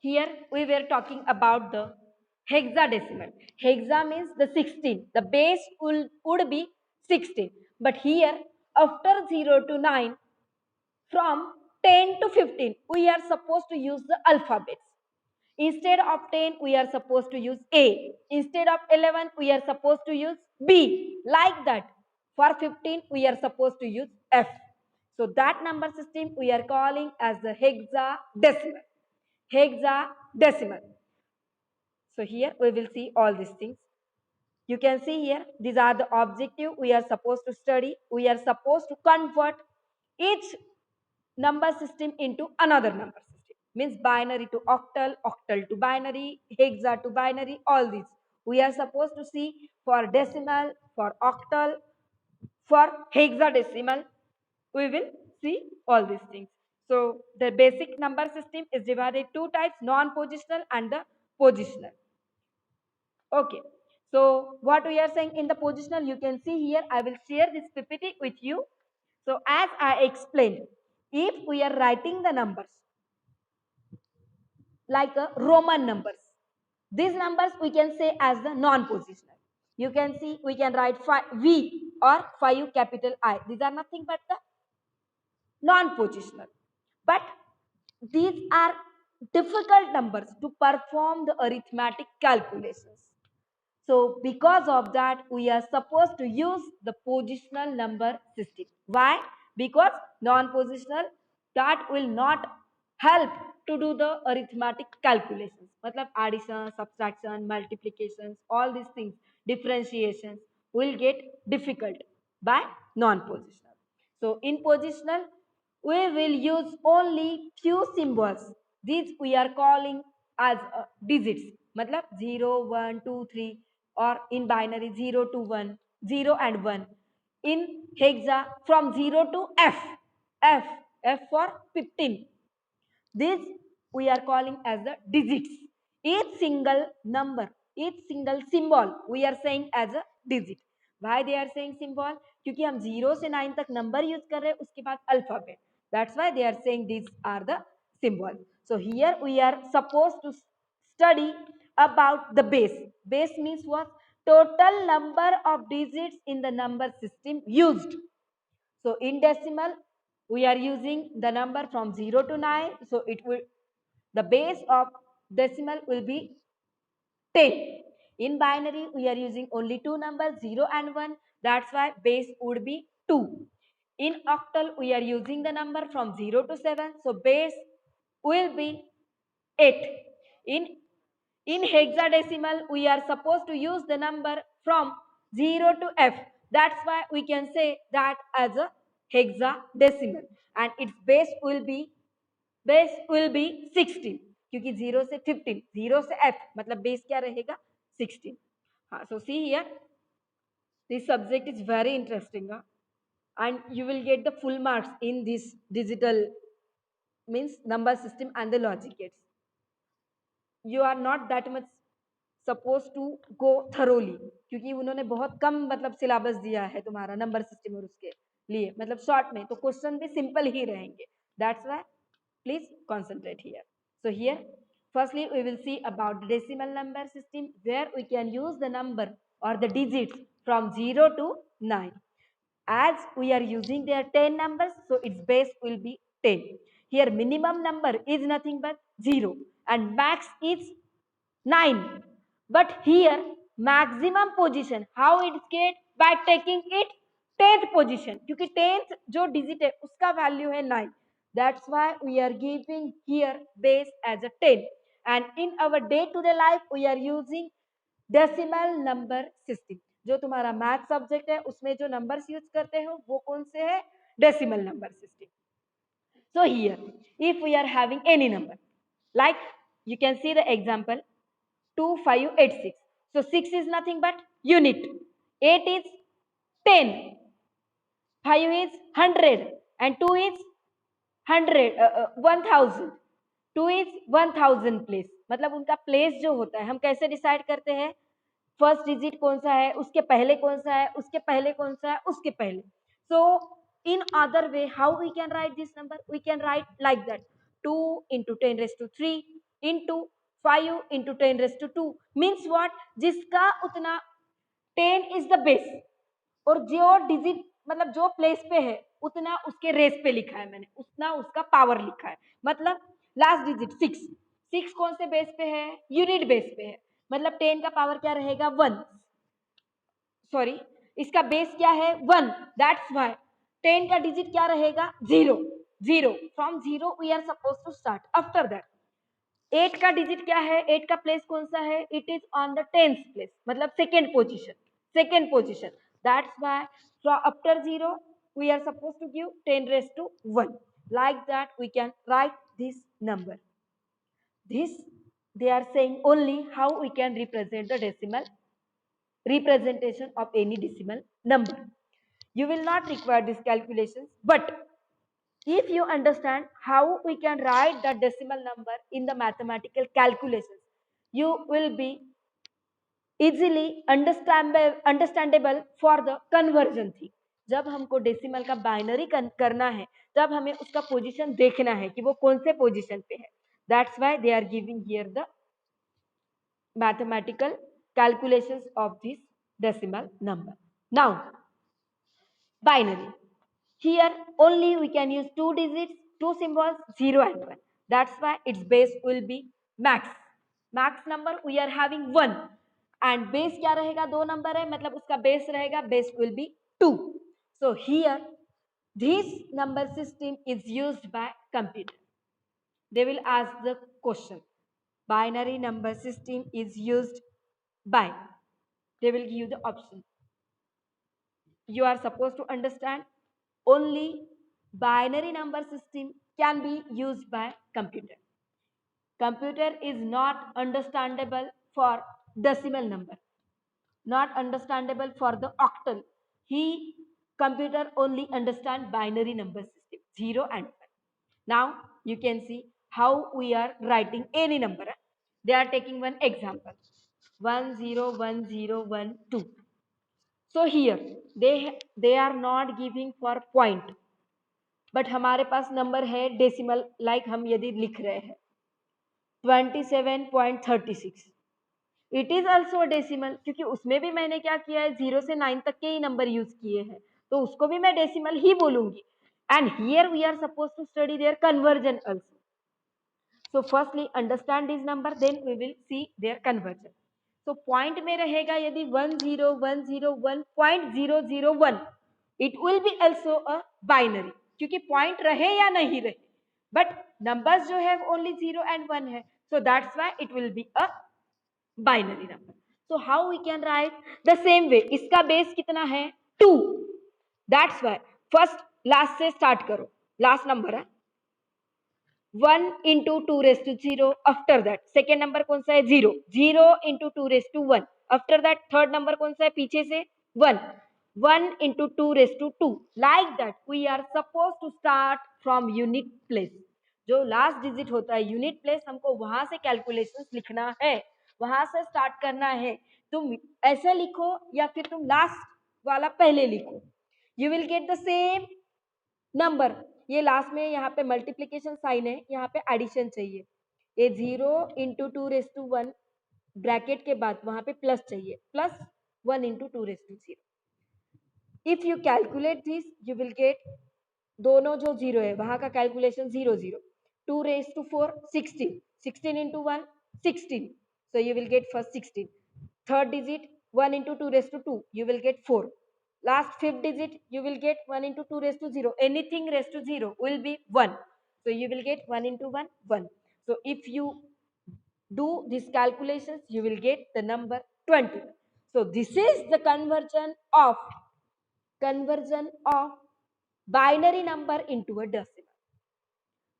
Here we were talking about the hexadecimal. Hexa means the 16. The base would be 16. But here after 0 to 9, from 10 to 15, we are supposed to use the alphabets. Instead of 10, we are supposed to use A. Instead of 11, we are supposed to use B. Like that. For 15, we are supposed to use F. So that number system we are calling as the hexadecimal. Hexadecimal. So here we will see all these things. You can see here, these are the objective we are supposed to study. We are supposed to convert each number system into another number system. Means binary to octal, octal to binary, hexa to binary, all these. We are supposed to see for decimal, for octal, for hexadecimal. We will see all these things. So the basic number system is divided two types, non-positional and the positional. Okay. So what we are saying in the positional, you can see here, I will share this PPT with you. So as I explained, if we are writing the numbers like a Roman numbers, these numbers we can say as the non-positional. You can see we can write V or 5 capital I. These are nothing but the non-positional. But these are difficult numbers to perform the arithmetic calculations. So because of that, we are supposed to use the positional number system. Why? Because non-positional, that will not help to do the arithmetic calculations. Matlab addition, subtraction, multiplications, all these things, differentiations will get difficult by non-positional. So in positional, we will use only few symbols. These we are calling as digits. Matlab 0, 1, 2, 3, or in binary 0 to 1, 0 and 1. In hexa from 0 to F, F, F for 15. This we are calling as the digits. Each single number, each single symbol we are saying as a digit. Why they are saying symbol? क्योंकि हम 0 से 9 तक number use कर रहे हैं, उसके बाद alphabet. That's why they are saying these are the symbols. So here we are supposed to study about the base. Base means what? Total number of digits in the number system used. So in decimal, we are using the number from 0 to 9. So it will, the base of decimal will be 10. In binary, we are using only two numbers, 0 and 1. That's why base would be 2. In octal, we are using the number from 0 to 7. So base will be 8. In in hexadecimal, we are supposed to use the number from 0 to F. That's why we can say that as a hexadecimal. And its base will be 16. क्योंकि 0 से 15, 0 से F, मतलब base क्या रहेगा? 16. हाँ, so see here, this subject is very interesting. And you will get the full marks in this digital means number system and the logic gates. You are not that much supposed to go thoroughly, क्योंकि उन्होंने बहुत कम मतलब syllabus दिया है तुम्हारा number system और उसके लिए, मतलब शॉर्ट में, तो क्वेश्चन भी सिंपल ही रहेंगे. That's why please concentrate here. So here, firstly we will see about the decimal number system, where we can use the number or the digits from 0 to 9. As we are using their 10 numbers, so its base will be 10. Here minimum number is nothing but 0 and max is 9. But here maximum position, how it get? By taking it 10th position, क्योंकि 10th जो digit है उसका value है 9. That's why we are giving here base as a 10. And in our day to day life we are using decimal number system. जो तुम्हारा math subject है उसमें जो नंबर्स यूज करते हो वो कौन से है? Decimal number system. So here, if we are having any number, like you can see the example 2586. So 6 is nothing but unit, 8 is 10, 5 is 100, and 2 is 1000. 2 is 1000 place. मतलब उनका प्लेस जो होता है हम कैसे डिसाइड करते हैं? फर्स्ट डिजिट कौन सा है, उसके पहले कौन सा है, उसके पहले कौन सा है, उसके पहले. सो in other way, how we can write this number? We can write like that: 2 into 10 raised to 3 into 5 into 10⁻², means what, जिसका उतना 10 इज द बेस, और जो डिजिट मतलब जो प्लेस पे है उतना उसके रेस पे लिखा है मैंने, उतना उसका पावर लिखा है। मतलब लास्ट डिजिट 6, 6 कौन से बेस पे है, यूनिट बेस पे है, मतलब 10 का पावर क्या रहेगा 1, सॉरी इसका बेस क्या है 1, दैट्स व्हाई 10 का डिजिट क्या रहेगा 0, 0 from 0 we are suppose to start. After that 8 का डिजिट क्या है, 8 का प्लेस कौन सा है, it is on the 10th place, मतलब second position, second position, that's why after 0 we are supposed to give 10⁻1, like that we can write this number. This they are saying only how we can represent the decimal representation of any decimal number. You will not require these calculations, but if you understand how we can write the decimal number in the mathematical calculations, you will be easily understandable for the conversion thing. जब हमको decimal का binary करना है तब हमें उसका position देखना है कि वो कौन से पोजीशन पे है, that's why they are giving here the mathematical calculations of this decimal number. Now binary, here only we can use two digits, two symbols 0 and 1, that's why its base will be max, max number we are having 1, and base क्या रहेगा, दो number है मतलब उसका base रहेगा, base will be 2. So here this number system is used by computer. They will ask the question, binary number system is used by, they will give the option. You are supposed to understand only binary number system can be used by computer. Computer is not understandable for decimal number, not understandable for the octal. He computer only understand binary number system 0 and 1. Now you can see how we are writing any number. They are taking one example 101012. So here they are not giving for point, but हमारे पास number है decimal, like हम यदि लिख रहे हैं 27.36, it is also decimal, क्योंकि उसमें भी मैंने क्या किया है 0 से 9 तक के ही नंबर यूज किए हैं, तो उसको भी मैं डेसिमल ही बोलूंगी. And here we are suppose to study their conversion also. So firstly understand this number, then we will see their conversion. So point में रहेगा यदि 10101.001, it will be also a binary, क्योंकि point रहे या नहीं रहे, but numbers जो है only 0 and 1 है, so that's why it will be a binary number. So how we can write the same way, इसका base कितना है 2, that's why first last से start करो, last number है 1 into 2⁻0. After that second number कौन सा है 0, 0 into 2⁻1. After that third number कौन सा है पीछे से 1, 1 into 2⁻2. Like that we are supposed to start from unit place. जो लास्ट डिजिट होता है यूनिट प्लेस, हमको वहां से कैलकुलेशंस लिखना है, वहां से स्टार्ट करना है. तुम ऐसे लिखो या फिर तुम लास्ट वाला पहले लिखो, you will get the same number. ये लास्ट में यहाँ पे मल्टीप्लीकेशन साइन है, यहाँ पे एडिशन चाहिए, ये 0 into 2⁻1 ब्रैकेट के बाद वहां पे प्लस चाहिए, plus 1 into 2⁻0. If you calculate this you will get, दोनों जो 0 है वहां का calculation 0 0, 2⁻4 16, 16 into 1 16, so you will get first 16, third digit 1 into 2⁻2 you will get 4, last fifth digit you will get 1 into 2⁻0, anything raised to 0 will be 1, so you will get 1 into 1 1. So if you do these calculations you will get the number 20. So this is the conversion of binary number into a decimal.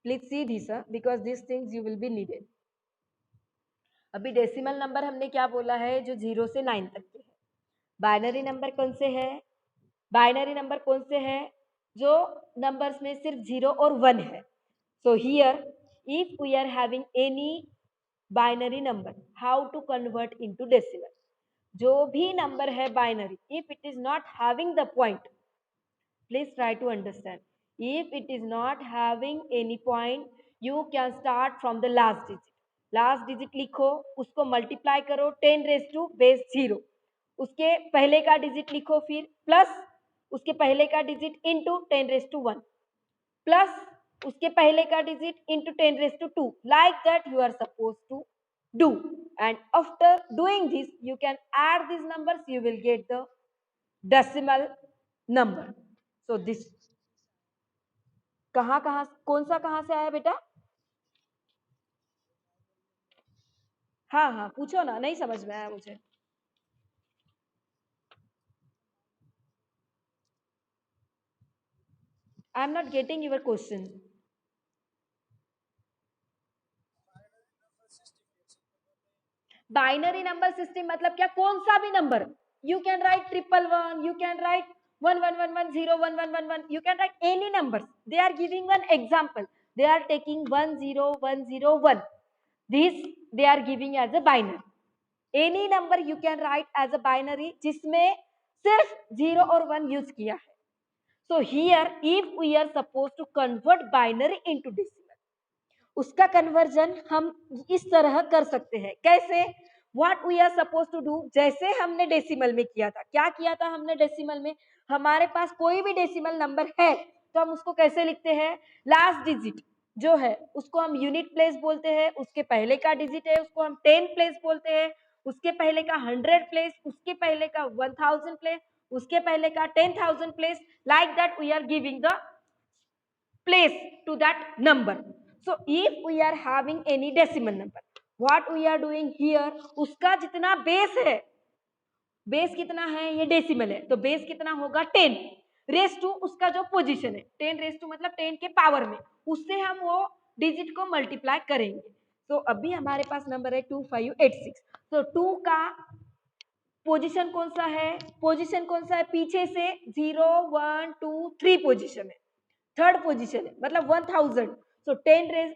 Please see this because these things you will be needed. अभी decimal number हमने क्या बोला है, जो 0 से 9 तक के है. बाइनरी नंबर कौन से है, बाइनरी नंबर कौन से है, जो नंबर्स में सिर्फ 0 और 1 है. So here if we are having any binary number, how to convert into decimal. जो भी नंबर है binary, if it is not having the point, please try to understand, if it is not having any point you can start from the last digit. Last digit लिखो, उसको multiply करो 10⁻⁻0, उसके पहले का digit लिखो, फिर plus उसके पहले का डिजिट इंटू 10⁻1 प्लस उसके पहले का digit into 10⁻2. Like that you are suppose to do, and after doing this you can add these numbers, you will get the decimal number. So this कहाँ कौन सा कहाँ से आया बेटा? हाँ हाँ पूछो ना, नहीं समझ में आया मुझे. I am not getting your question. Binary number system मतलब क्या? कौन सा भी number. You can right 111, you can right 1111 0111, you can write any numbers. They are giving one example. They are taking 10101. This they are giving as a binary. Any number you can write as a binary जिसमें सिर्फ 0 और 1 use किया है. So here if we are supposed to convert binary into decimal, उसका conversion हम इस तरह कर सकते हैं. कैसे? What we are suppose to do, जैसे हमने डेसिमल में किया था. क्या किया था हमने डेसिमल में? हमारे पास कोई भी डेसिमल नंबर है तो हम उसको कैसे लिखते हैं? लास्ट डिजिट जो है उसको हम यूनिट प्लेस बोलते हैं, उसके पहले का डिजिट है उसको हम 10 प्लेस बोलते हैं, उसके पहले का 100 प्लेस, उसके पहले का 1000 प्लेस, उसके पहले का 10,000 place. Like that we are giving the place to that number. So if we are having any decimal number, what we are doing here, उसका जितना बेस है, बेस कितना है? ये डेसिमल है तो बेस कितना होगा? 10 रेस टू उसका जो पोजीशन है 10 रेस टू मतलब 10 के पावर में, उससे हम वो डिजिट को मल्टीप्लाई करेंगे. तो अभी हमारे पास नंबर है 2586. तो 2 का पोजीशन कौन सा है? पोजीशन कौन सा है? पीछे से 0 1 2 3 पोजीशन है, थर्ड पोजीशन है मतलब 1000. सो 10 रेज,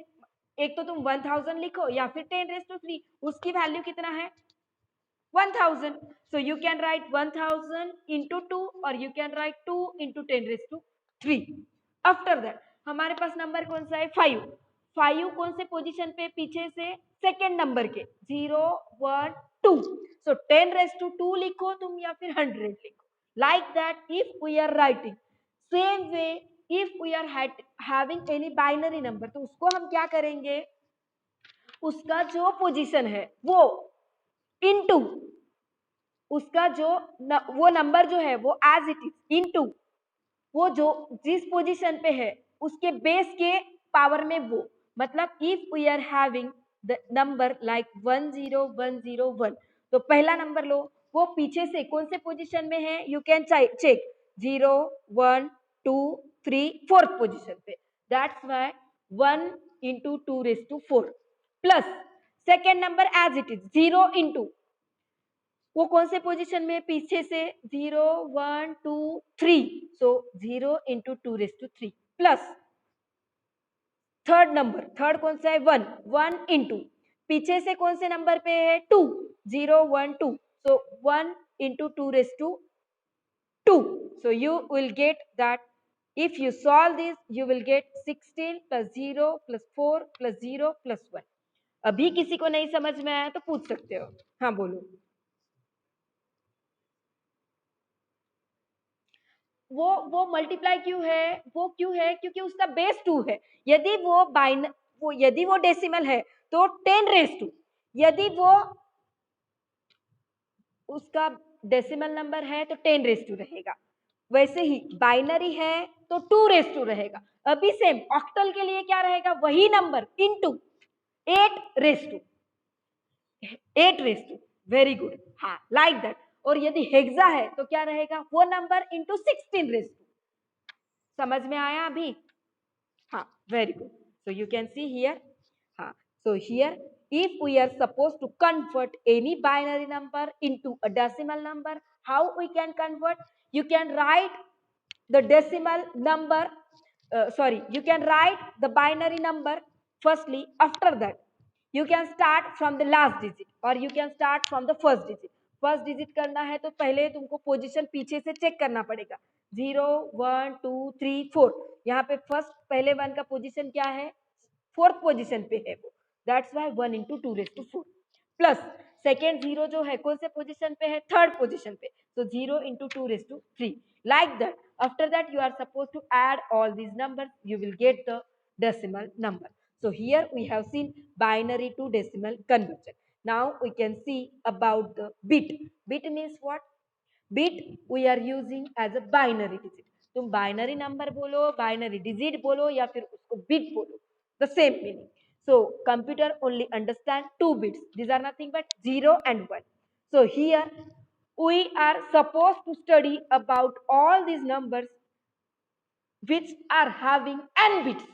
एक तो तुम 1000 लिखो या फिर 10⁻3, उसकी वैल्यू कितना है? 1000. सो यू कैन राइट 1000 इंटू 2 और you can right 2 into 10⁻3. After that हमारे पास नंबर कौन सा है? 5. 5 कौन से पोजीशन पे? पीछे से सेकेंड नंबर के 0 1 2. सो 10⁻2 लिखो तुम या फिर 100 लिखो. Like that if we are writing same way, if we are having any binary number, तो उसको हम क्या करेंगे? उसका जो पोजीशन है वो इनटू उसका जो वो नंबर जो है वो एज इट इज इनटू वो जो जिस पोजीशन पे है उसके बेस के पावर में वो. मतलब if we are having the number like 10101, तो पहला नंबर लो, वो पीछे से कौन से पोजीशन में है? You can check 0 1 2 3 fourth position पे. That's why 1 into 2⁻4 plus second number as it is 0 into वो कौन से पोजीशन में? पीछे से 0 1 2 3. सो 0 into 2⁻3 plus third number, third कौन सा है? 1 1 इंटू पीछे से कौन से नंबर पे है? 2 0 1 2. सो 1 into 2⁻2. So you will get that if you solve this you will get 16 plus 0 plus 4 plus 0 plus 1. अभी किसी को नहीं समझ में आया तो पूछ सकते हो. हाँ बोलो. वो मल्टीप्लाई क्यों है? वो क्यों है? क्योंकि उसका बेस 2 है. यदि वो डेसिमल है तो 10⁻2. यदि वो उसका डेसिमल नंबर है तो 10⁻2 रहेगा. वैसे ही बाइनरी है तो 2⁻2 रहेगा. अभी सेम ऑक्टल के लिए क्या रहेगा? वही नंबर इनटू 8⁻2. 8⁻2. Very good. हाँ लाइक दैट. और यदि हेक्सा है तो क्या रहेगा? वो नंबर इंटू 16⁻2. समझ में आया अभी? हाँ very good. So you can see here. हाँ so here if we are supposed to convert any binary number into a decimal number, how we can convert? You can write the decimal number, you can write the binary number firstly. After that you can start from the last digit or you can start from the first digit. First digit करना है तो पहले तुमको position पीछे से check करना पड़ेगा. 0 1 2 3 4. यहाँ पे फर्स्ट पहले 1 का पोजीशन क्या है? फोर्थ पोजीशन पे है वो. That's why 1 into 2^4 plus second zero जो है कौन से पोजिशन पे है, थर्ड पोजिशन पे, so 0 into 2^3 like that. After that you are supposed to add all these numbers, you will get the decimal number. So here we have seen binary to decimal conversion. Now we can see about the bit. Bit means what? Bit we are using as a binary digit. तुम binary number बोलो, binary digit बोलो या फिर उसको bit बोलो, the same meaning. So computer only understand two bits. These are nothing but 0 and 1. So here we are supposed to study about all these numbers which are having n bits.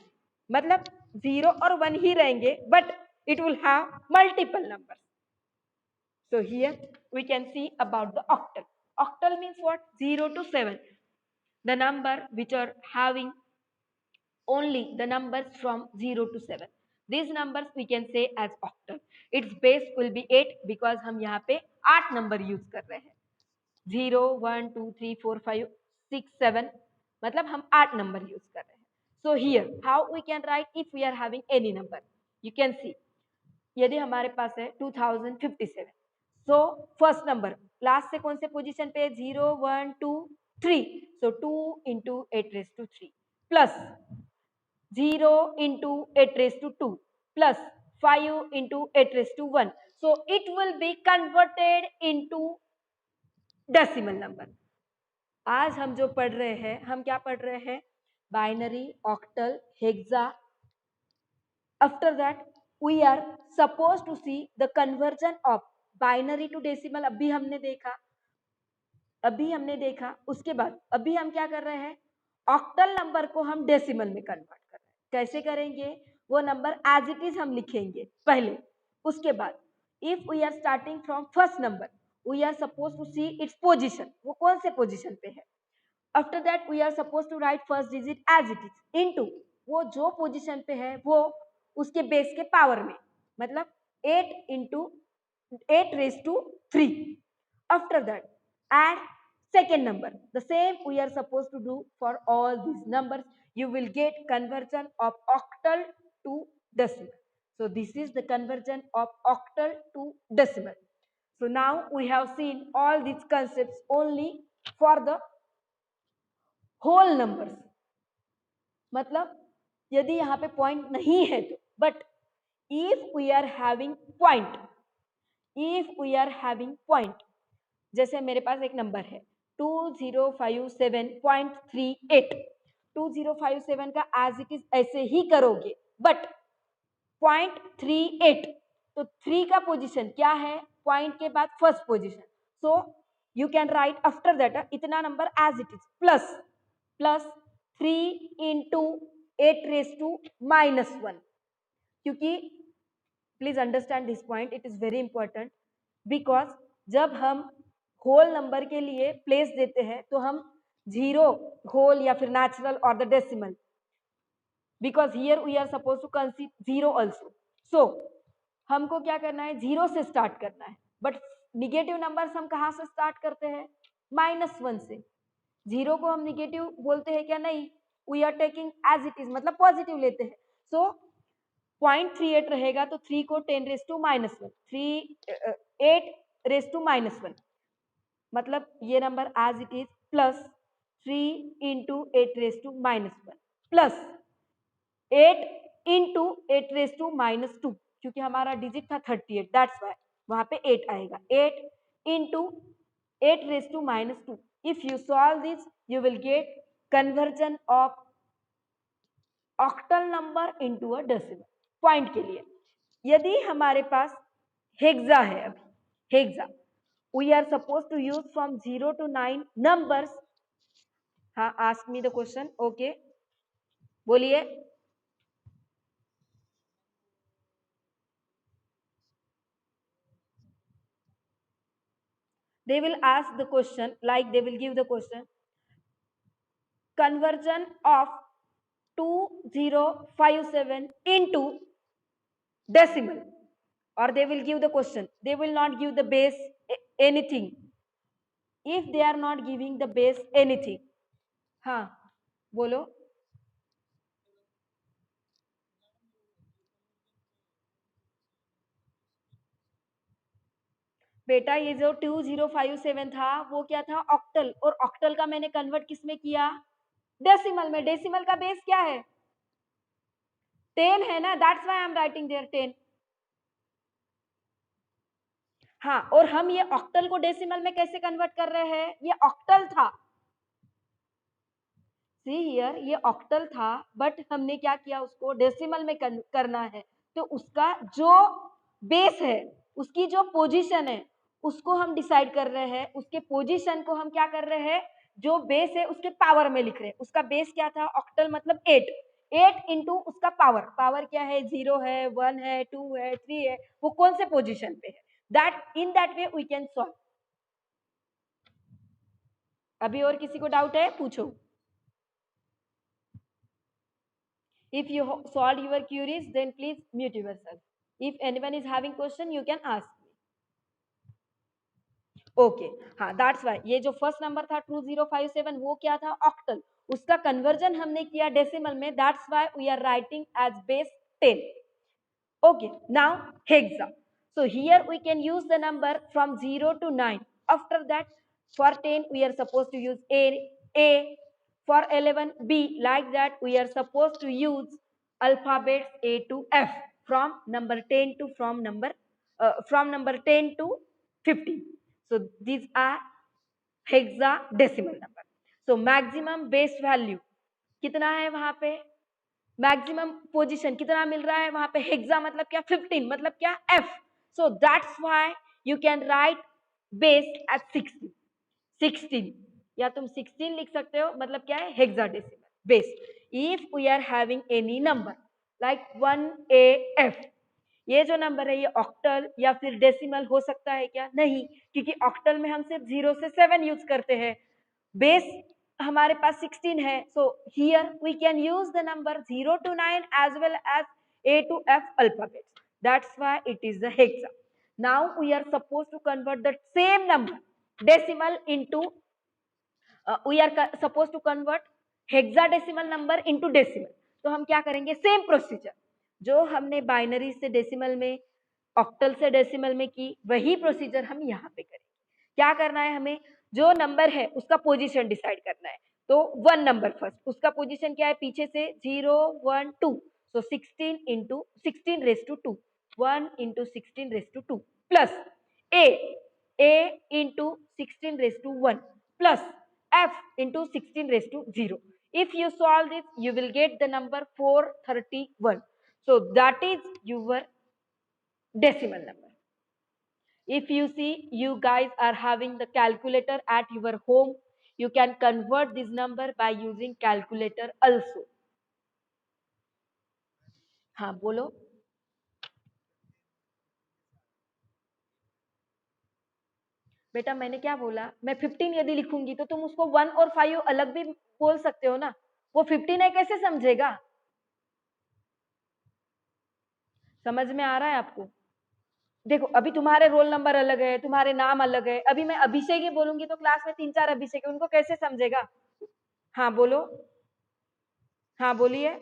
मतलब 0 और 1 ही रहेंगे but it will have multiple numbers. So here we can see about the octal. Octal means what? 0 to 7. The number which are having only the numbers from 0 to 7. These numbers we can say as octal. Its base will be 8 because हम यहाँ पे 8 number use कर रहे हैं. 0, 1, 2, 3, 4, 5, 6, 7 मतलब हम 8 number use कर रहे हैं. So here how we can write if we are having any number? You can see यदि हमारे पास है 2057, सो फर्स्ट नंबर लास्ट से कौन से पोजीशन पे 0, 1, 2, 3, सो 2 into 8^3 plus 0 into 8^2 plus 5 into 8^1, so it will be converted into decimal number. आज हम जो पढ़ रहे हैं, हम क्या पढ़ रहे हैं? Binary, octal, hexa. After that we are supposed to see the conversion of binary to decimal. अभी हमने देखा. उसके बाद अभी हम क्या कर रहे हैं? ऑक्टल नंबर को हम डेसिमल में कन्वर्ट कर रहे हैं. कैसे करेंगे? वो नंबर एज इट इज हम लिखेंगे पहले. उसके बाद if we are starting from first number we are suppose to see its position, वो कौन से पोजिशन पे है. After that we are suppose to write first digit as it is into वो जो पोजिशन पे है वो उसके बेस के पावर में, मतलब 8 into 8^3. After that add second number, the same we are supposed to do for all these numbers. You will get conversion of octal to decimal. So this is the conversion of octal to decimal. So now we have seen all these concepts only for the whole numbers. मतलब यदि यहाँ पे point नहीं है तो, but if we are having point, if we are having point, जैसे मेरे पास एक नंबर है 2057.38, 2057 का एज इट इज ऐसे ही करोगे बट 0.38, तो 3 का पोजीशन क्या है? पॉइंट के बाद first position, so you can write after that इतना number as it is plus plus 3 into 8^-1. क्योंकि please understand this point, it is very important, because जब हम होल नंबर के लिए प्लेस देते हैं तो हम जीरो होल या फिर नेचुरल और the decimal, because here we are suppose to consider zero also. So हमको क्या करना है? जीरो से स्टार्ट करना है. बट निगेटिव नंबर्स हम कहाँ से स्टार्ट करते हैं? -1 से. जीरो को हम निगेटिव बोलते हैं क्या? नहीं, we are taking as it is, मतलब पॉजिटिव लेते हैं. सो 0.38 रहेगा तो 3 को 10^-1, 8^-1, मतलब ये number as it is plus 3 into 8^-1 plus 8 into 8^-2, क्योंकि हमारा डिजिट था 38, दैट्स वाई वहां पे 8 आएगा. 8 into 8^-2. If you solve this you will get conversion of octal number into a decimal. Point के लिए यदि हमारे पास हेक्सा है, अभी hexa we are supposed to use from 0 to 9 numbers. हाँ, ask me the question. Okay, बोलिए. They will ask the question, like they will give the question, conversion of 2057 into decimal, or they will give the question, they will not give the base anything. If they are not giving the base anything, हाँ बोलो. बेटा ये जो 2057 था वो क्या था, octal, और ऑक्टल का मैंने कन्वर्ट किस में किया, डेसिमल में। डेसिमल का बेस क्या है, 10 है ना, that's why I am writing there 10। हाँ, और हम ये ऑक्टल को डेसिमल में कैसे कन्वर्ट कर रहे हैं, ये ऑक्टल था, सी हियर, ये ऑक्टल था, बट हमने क्या किया, उसको डेसिमल में करना है, तो उसका जो बेस है, उसकी जो पोजीशन है, उसको हम डिसाइड कर रहे हैं, उसके पोजीशन को हम क्या कर रहे हैं, जो बेस है उसके पावर में लिख रहे हैं। उसका बेस क्या था, ऑक्टल मतलब 8, 8 इंटू उसका पावर, पावर क्या है, 0 है, 1 है, 2 है, 3 है, वो कौन से पोजीशन पे है, that in that way we can solve. अभी और किसी को डाउट है, पूछो। If you solved your queries, then please mute yourself. If anyone is having question, you can ask me. Okay, हाँ, that's why ये जो फर्स्ट नंबर था 2057 वो क्या था, ऑक्टल, उसका कन्वर्जन हमने किया डेसिमल में, that's why we are writing as base 10. Okay, now hexa. So here we can use the number from 0 to 9. After that, for 10 we are supposed to use A, for 11 B. Like that we are supposed to use alphabets A to F from number 10 to from number 10 to 50. So these are hexadecimal number. So maximum base value कितना है वहां पे, maximum position कितना मिल रहा है वहां पे, hexa मतलब क्या, 15 मतलब क्या, F. So that's why you can write base at 16, 16, या तुम 16 लिख सकते हो, मतलब क्या है, hexadecimal base. If we are having any number like 1AF, ये जो नंबर है ये ऑक्टल या फिर डेसिमल हो सकता है क्या, नहीं, क्योंकि ऑक्टल में हम सिर्फ 0 से 7 यूज करते हैं, बेस हमारे पास 16 है, so here we can use the number 0 to 9 as well as A to F alphabets, that's why it is the hexa. Now we are supposed to convert the same number decimal into we are supposed to convert hexadecimal number into decimal. तो हम क्या करेंगे, same procedure जो हमने binary से decimal में, octal से decimal में की, वही प्रोसीजर हम यहाँ पे करेंगे। क्या करना है हमें, जो नंबर है उसका पोजीशन डिसाइड करना है, तो 1 नंबर फर्स्ट, उसका पोजीशन क्या है, पीछे से 0 1 2, so 16 into 16 raise to 2, 1 into 16 raise to 2 plus A, a into 16 raised to 1 plus f into 16 raised to 0. If you solve this, you will get the number 431. So that is your decimal number. If you see, you guys are having the calculator at your home, you can convert this number by using calculator also. हाँ बोलो। बेटा मैंने क्या बोला, मैं 15 यदि लिखूंगी तो तुम उसको 1 और 5 अलग भी बोल सकते हो ना, वो 15 है कैसे समझेगा, समझ में आ रहा है आपको। देखो अभी तुम्हारे रोल नंबर अलग है, तुम्हारे नाम अलग है, अभी मैं अभिषेक ही बोलूंगी तो क्लास में 3-4 अभिषेक है, उनको कैसे समझेगा। हाँ बोलो, हाँ बोलिए।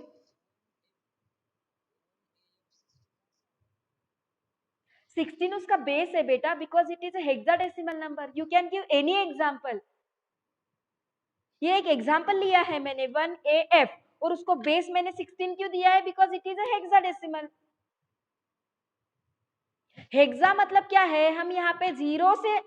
16 उसका बेस है बेटा, because it is a hexadecimal number, you can give any example. ये एक एग्जांपल लिया है मैंने 1AF, और उसको बेस मैंने 16 क्यों दिया है, because it is a hexadecimal. Hexa मतलब क्या है, हम यहाँ पे 0 से